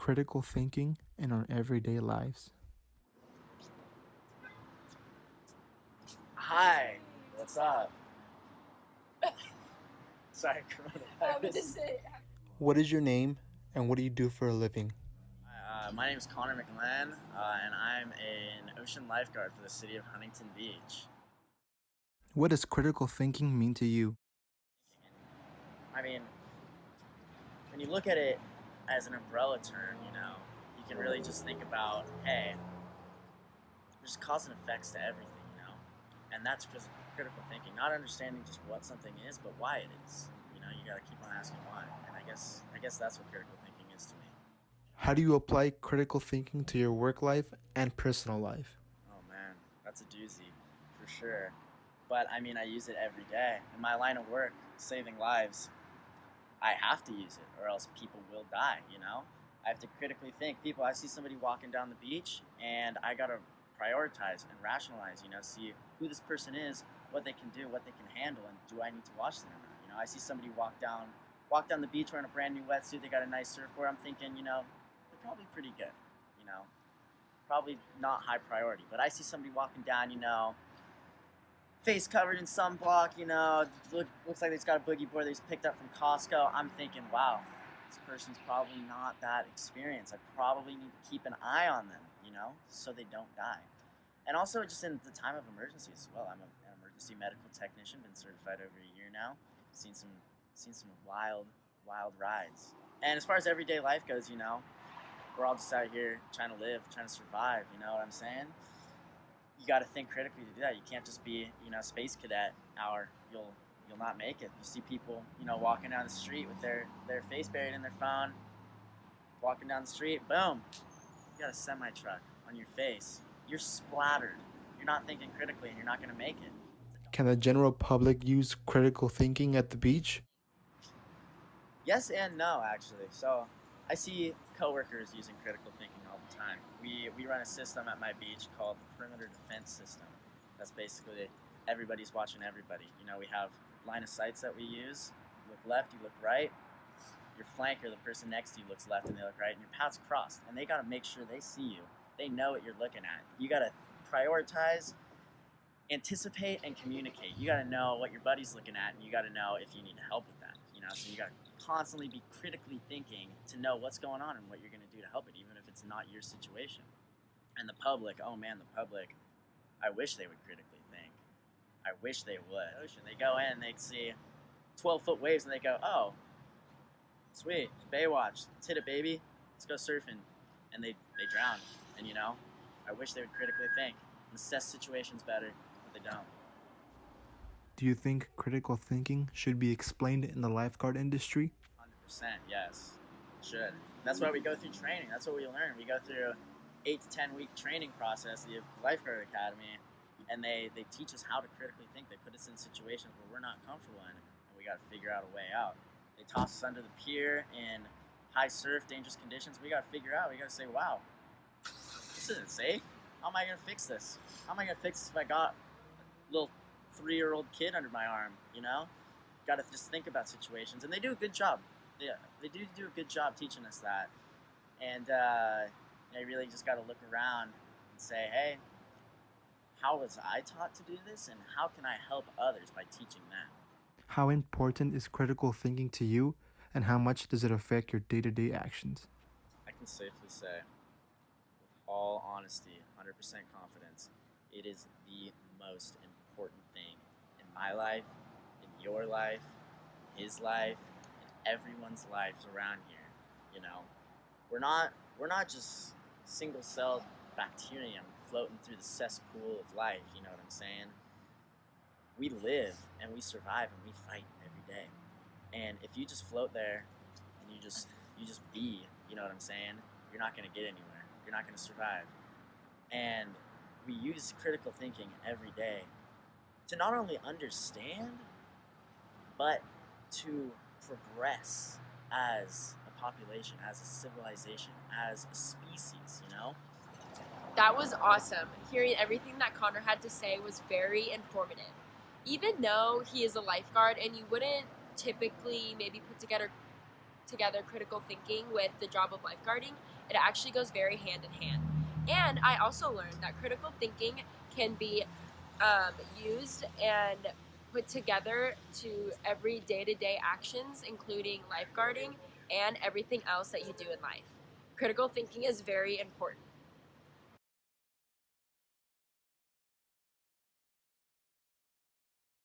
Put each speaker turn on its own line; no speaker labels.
critical thinking in our everyday lives?
Hi, what's up? Sorry, coronavirus.
What is your name and what do you do for a living?
My name is Connor McLean, and I'm an ocean lifeguard for the city of Huntington Beach.
What does critical thinking mean to you?
I mean, when you look at it as an umbrella term, you can really just think about, hey, there's cause and effects to everything, and that's just critical thinking, not understanding just what something is, but why it is. You got to keep on asking why, and I guess that's what critical thinking is to me.
How do you apply critical thinking to your work life and personal life?
Oh man, that's a doozy, for sure. But I mean, I use it every day. In my line of work, saving lives, I have to use it or else people will die. I have to critically think. I see somebody walking down the beach and I gotta prioritize and rationalize, see who this person is, what they can do, what they can handle, and do I need to watch them or not? I see somebody walk down the beach wearing a brand new wetsuit, they got a nice surfboard, I'm thinking, they're probably pretty good, probably not high priority. But I see somebody walking down, face covered in sunblock, looks like they've got a boogie board that he's picked up from Costco. I'm thinking, wow, this person's probably not that experienced. I probably need to keep an eye on them, so they don't die. And also just in the time of emergencies as well. I'm an emergency medical technician, been certified over a year now. Seen some wild rides. And as far as everyday life goes, we're all just out here trying to live, trying to survive, you know what I'm saying? You got to think critically to do that. You can't just be, space cadet hour. You'll not make it. You see people, walking down the street with their face buried in their phone, walking down the street, boom, you got a semi truck on your face. You're splattered. You're not thinking critically, and you're not going to make it.
Can the general public use critical thinking at the beach?
Yes and no, actually. So I see coworkers using critical thinking all the time. We run a system at my beach called the perimeter defense system. That's basically everybody's watching everybody. We have line of sights that we use. You look left, you look right. Your flanker, the person next to you, looks left and they look right, and your paths crossed. And they got to make sure they see you. They know what you're looking at. You got to prioritize, anticipate, and communicate. You got to know what your buddy's looking at, and you got to know if you need help with that. So you got to constantly be critically thinking to know what's going on and what you're going to do to help it, even if it's not your situation. And the public, oh man, the public, I wish they would critically think. I wish they would. They go in and they see 12-foot waves and they go, oh, sweet, Baywatch, let's hit it, baby. Let's go surfing. And they drown. And I wish they would critically think and assess situations better, but they don't.
Do you think critical thinking should be explained in the lifeguard industry?
100%, yes. Should. That's why we go through training. That's what we learn. We go through 8 to 10 week training process, the Lifeguard Academy, and they teach us how to critically think. They put us in situations where we're not comfortable in, and we got to figure out a way out. They toss us under the pier in high surf, dangerous conditions. We got to figure out. We got to say, wow, this isn't safe. How am I going to fix this? How am I going to fix this if I got a little 3-year-old kid under my arm? Got to just think about situations, and they do a good job. They do a good job teaching us that, and you really just got to look around and say, hey, how was I taught to do this, and how can I help others by teaching them?
How important is critical thinking to you, and how much does it affect your day-to-day actions?
I can safely say, with all honesty, 100% confidence, it is the most important thing in my life, in your life, in his life, in everyone's lives around here. We're not just single-celled bacterium floating through the cesspool of life, you know what I'm saying? We live and we survive and we fight every day. And if you just float there and you just be, you know what I'm saying? You're not going to get anywhere. You're not going to survive. And we use critical thinking every day to not only understand, but to progress as a population, as a civilization, as a species,
That was awesome. Hearing everything that Connor had to say was very informative. Even though he is a lifeguard and you wouldn't typically maybe put together together critical thinking with the job of lifeguarding, it actually goes very hand in hand. And I also learned that critical thinking can be used and put together to every day-to-day actions, including lifeguarding and everything else that you do in life. Critical thinking is very important.